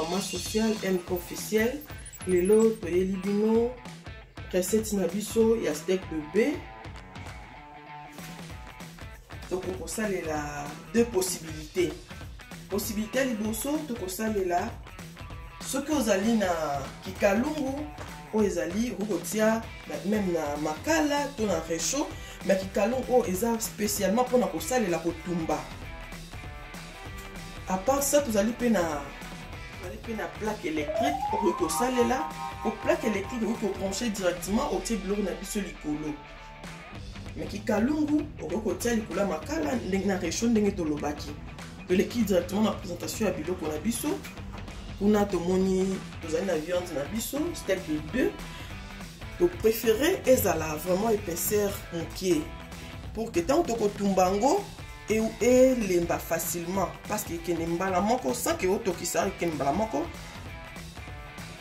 maman sociale MK officiel. Lelo toyeli bino recette na biso ya steak de bœuf. Donc on kosalela deux possibilités. Possibilité liboso to kosalela soki ozali na kikalungu o ezali okotia même na makala to na réchaud, mais kikalungu o eza spécialement pour na kosalela kotumba. À part ça, vous allez prendre la plaque électrique pour que ça là. Pour plaque électrique, vous pouvez brancher directement au type de l'eau sur l'icolo. Mais qui kalungu, au côté de la makala, n'engna réchaud n'engna tolobaki. Que l'équipe directement la présentation à bilo qu'on a biso. On a tomoni, vous avez la viande na biso, steak de bœuf. Donc préféré est à la vraiment épaisseur en pied. Pour que tant que tumbango et lemba facilement parce que kenemba la moko sans que auto qui ça kenemba la moko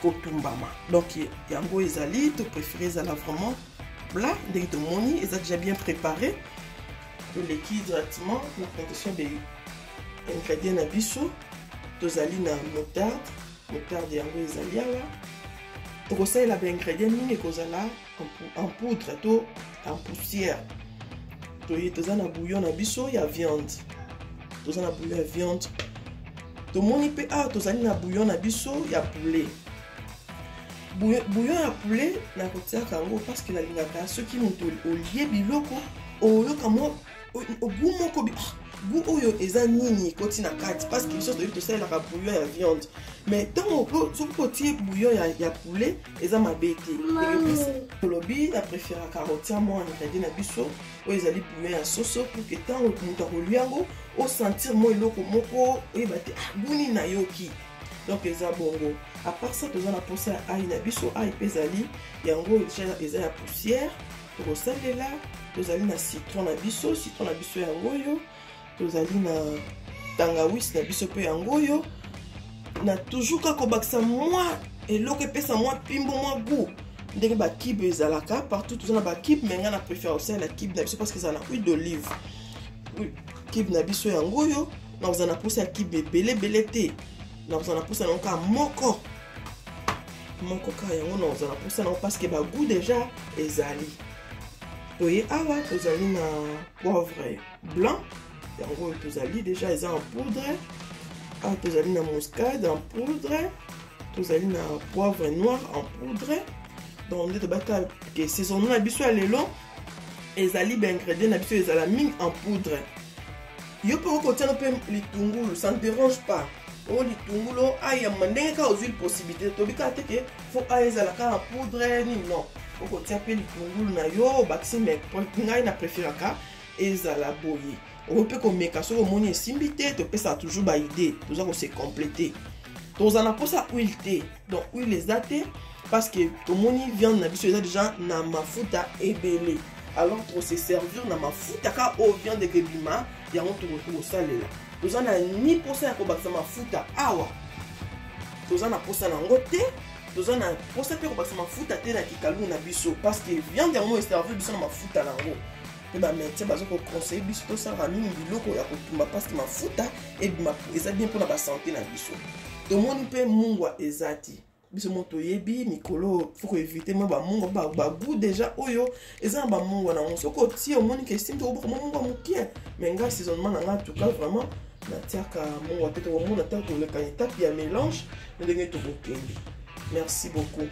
kotumbama. Donc yango ezali to préféré ezala vraiment plat de moni est déjà bien préparé to l'équipe directement la présentation des ingrédients na biso to zali na moutarde yango ezali là to conseille la ingrédients mingi kozala en poudre to en poussière. Toza na bouillon na biso ya viande. Toza na bouillon ya viande. To moni pe tozali na bouillon na biso ya poulet. Bouillon ya poulet na kotia kango parce que la lingaka soki moto olie biloko oyoka mo obu moko goût oyo eza nini koti na kati parce que biso to sala la bouillon ya viande. Mais tant on peut soki bouillon ya poulet eza mabete. Lobi la préféré carotte mo ingrédient na biso o ezali bouillon ya soso pour que tant moto koliango o sentir mo eloko moko e bate buni na yoki. Donc eza bongo. À part ça toza na posa ya ail na biso ail pezali yango eza ya poussière. To salela tozali na citron na biso yango yo. Tozali na tangawis na biso pe yango yo. Na toujours kako baksa moi eloko epesa moi pimbo moi goût. Ndenge ba kibe ezalaka partout tozana ba kibe mais nga na préfère aussi la kibe na biso parce que ça na huile d'olive. Kibe na biso yango yo na ozana posa ya kibe belé te. Na ozana posa na ka moko ka yango na ozana posa na parce que ba goût déjà ezali. Oye awa tozali na poivre blanc. Yango tozali déjà eza en poudre. Tozali na muscade en poudre. Tozali na poivre noir en poudre. Donc on bata que saison na biso lelo ezali ba ingrédients na biso ezala ming en poudre. Yo peut côté no pe litungulu, ça ne dérange pas. O litungulu aya mandenge ka aux possibilité to bika te que faut ezala ka en poudre ni non. O côté pe litungulu na yo bakisi mais ngai na préfère ka ezala boye. On peut comme mekaso moni simbité to pesa toujours ba idée, tout ça qu'on se compléter. To za na posa huile té. Donc huile ezate parce que to moni viande na biso déjà na mafuta ebele. Alors pour se servir na mafuta ka o viande de bima, ya on to salela. To za na ni posa ya ko bakisa mafuta awa. To za na posa na ngote, to za na posa pe ko bakisa mafuta te na kikalu na biso parce que viande ya mo servir biso na mafuta na ngo. Et bah mais tiens bazo ko conseiller biso to ça rami biloko ya kotumba parce que mafuta et eza bien pour la santé na biso. To moni pe mungwa ezati. Biso moto yebi mikolo faut ko éviter moi ba mungwa ba goût déjà oyo eza ba mungwa na on soko ti o moni que sim to ba mungwa mukie. Mais nga saisonnement na nga tout cas vraiment na tiaka mungwa peut-être au monde attend le kanita puis ya mélange ndenge to bokendi. Merci beaucoup.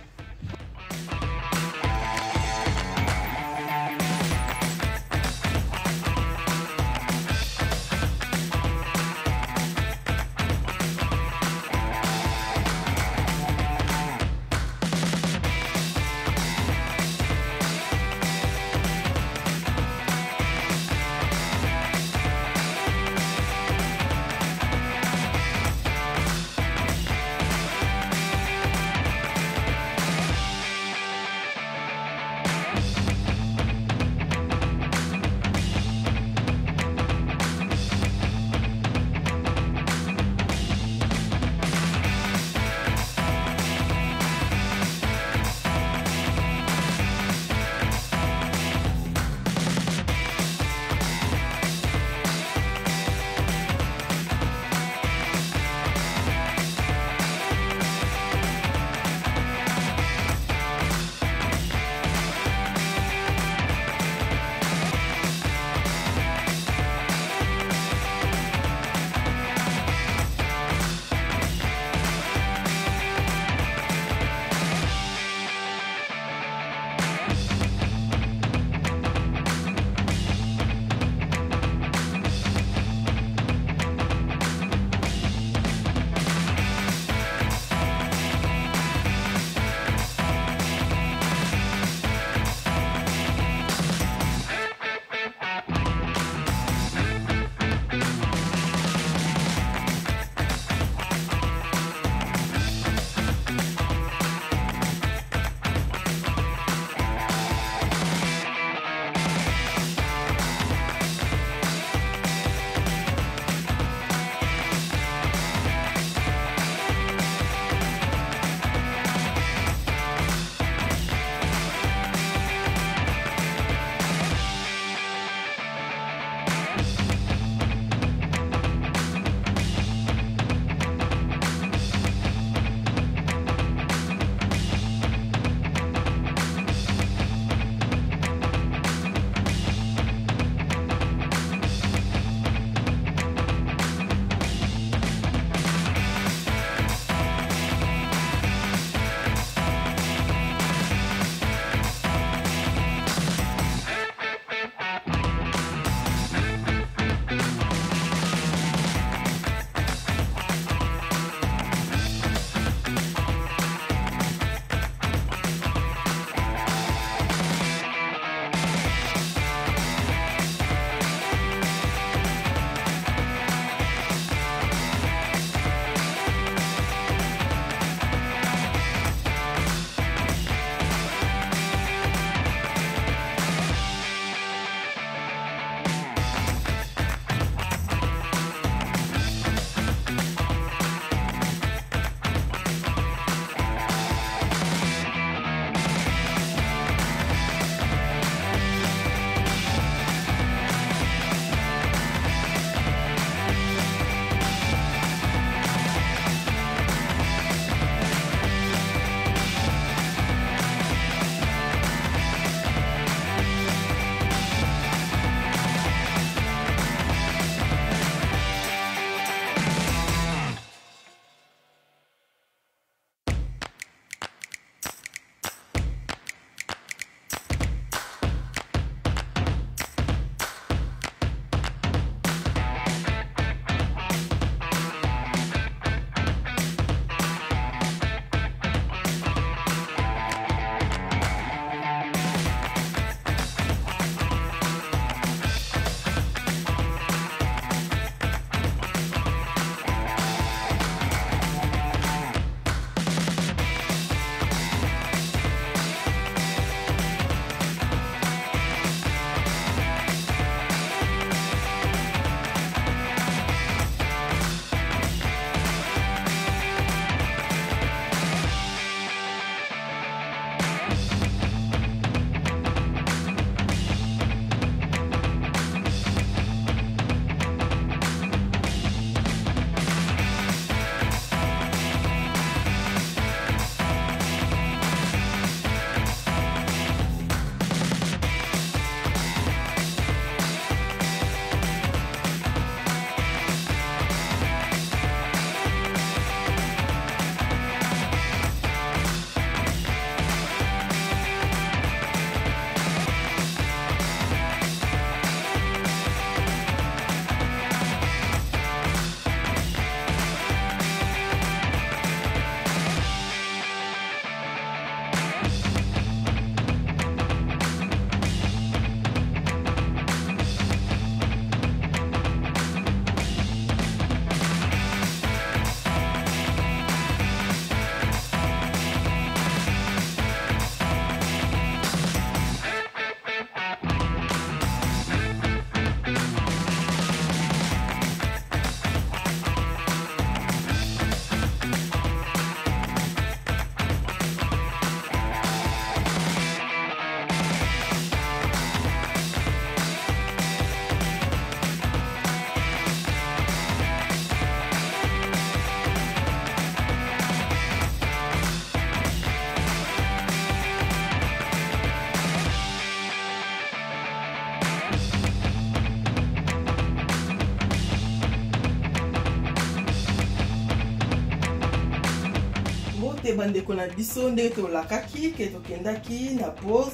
bandeko na biso ndenge tolakaki ke tokendaki na pause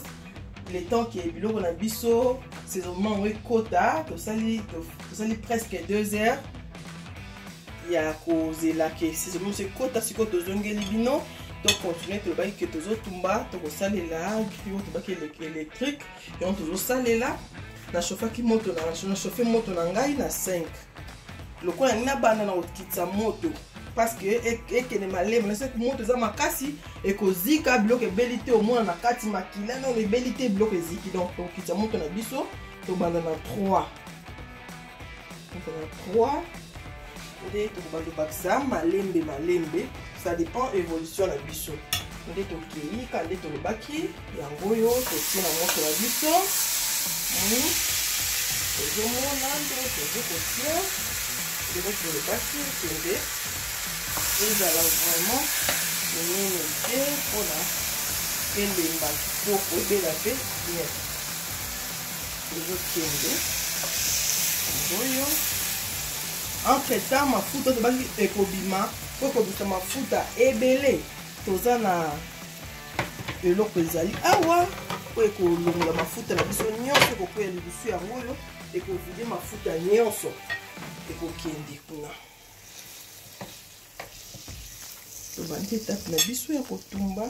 le temps qui est biloko na biso saisonnement ngo ekota tosali presque 2 heures ya kozela ke saisonnement ekota siko tozongeli bino to continuer tolobaki ke tozotumba tokosalela grille tobaki électrique yango tozosalela na chauffaki moto na chauffe moto na ngai na 5 lokola nina banda na kokitisa moto parce que ekene malema na seko moto eza makasi ekozika biloko ebeli te omona na kati makila non ebeli te biloko eziki donc tokitisa moto na biso tobanda na 3 nde tokobakisa malembe ça dépend évolution na biso nde tokei ka nde tolobaki yango oyo totie na moto na biso tozomona nde tozokotia ndenge tolobaki kende ezala vraiment monene te mpona elemba kitoko ebela pe bien ezokende oyo entre temps mafuta tobaki ekobima po ekobisa mafuta ebele toza na eloko ezali awa po ekolongola mafuta na biso nyonso ekokwea libusu yango oyo ekovide mafuta nyonso ekokende kuna tobandi etape na biso ya kotumba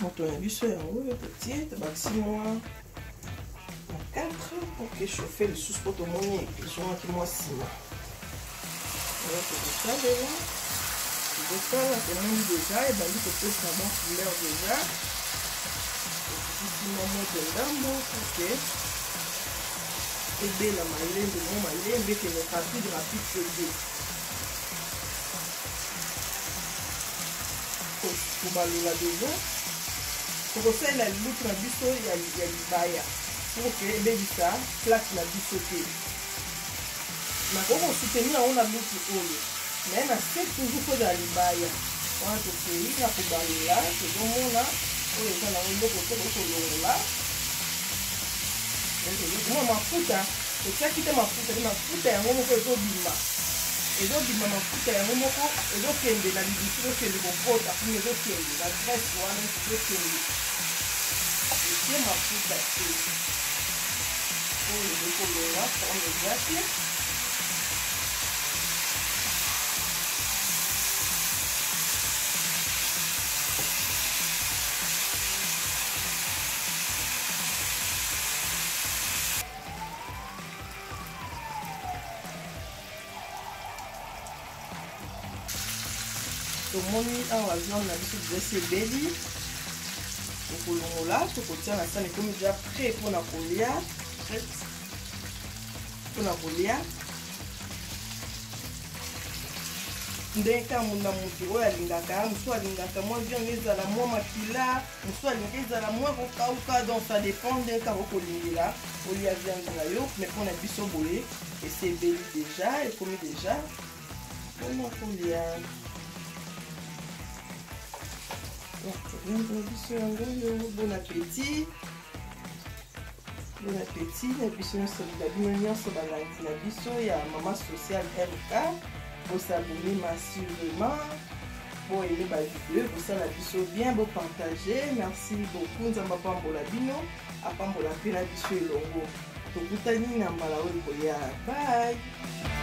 moto na biso yango oyo totie tobakisi mwa na 4 pour que chauffe lisusu po tomoni ezongaki mwa nsima oyo tokosalela tozosala tomoni deja ebandi kopesa mwa couleur deja ekokisi mwa moto ndambo porque ebela malembe mo malembe kene rapide sede kobalola deja tokosalela lilutu na biso ya libaya pour que ebebisa plate na biso te nakokosoutenir yango na lutu oyo mais na se toujours kozala libaya wana tokei na kobalola tozomona oyo eza nango eloko te kokolongola mwa mafuta otiaki te mafuta yango moko ezobima mafuta yango moko ezokende na libisu ezokende kokota kuni ezokende na graisse wana ezokende etie mafuta te oyo ezokolonga prendre eza te tomoni awa viande na biso eza ebeli tokolongola tokotia na sani ekomi deja prêt mpona kolia ndenge kaka munda moto oyo alingaka mosusu alingaka mwa viande ezala mwa makila mosusu alinga ezala mwa kokauka donc ça dépend ndenge kaka okolingela olia viande na yo mais mpona biso boye esi ebeli deja ekomi deja mpona kolia bon appétit na biso nyonso bino nyonso balangi na biso ya mama social RK bosabone massivement boyele bavideo bosala biso bien bopartage merci beaucoup nzambe apambola bino apambola mpe na biso elongo tokutani na mbala oyo koya bye.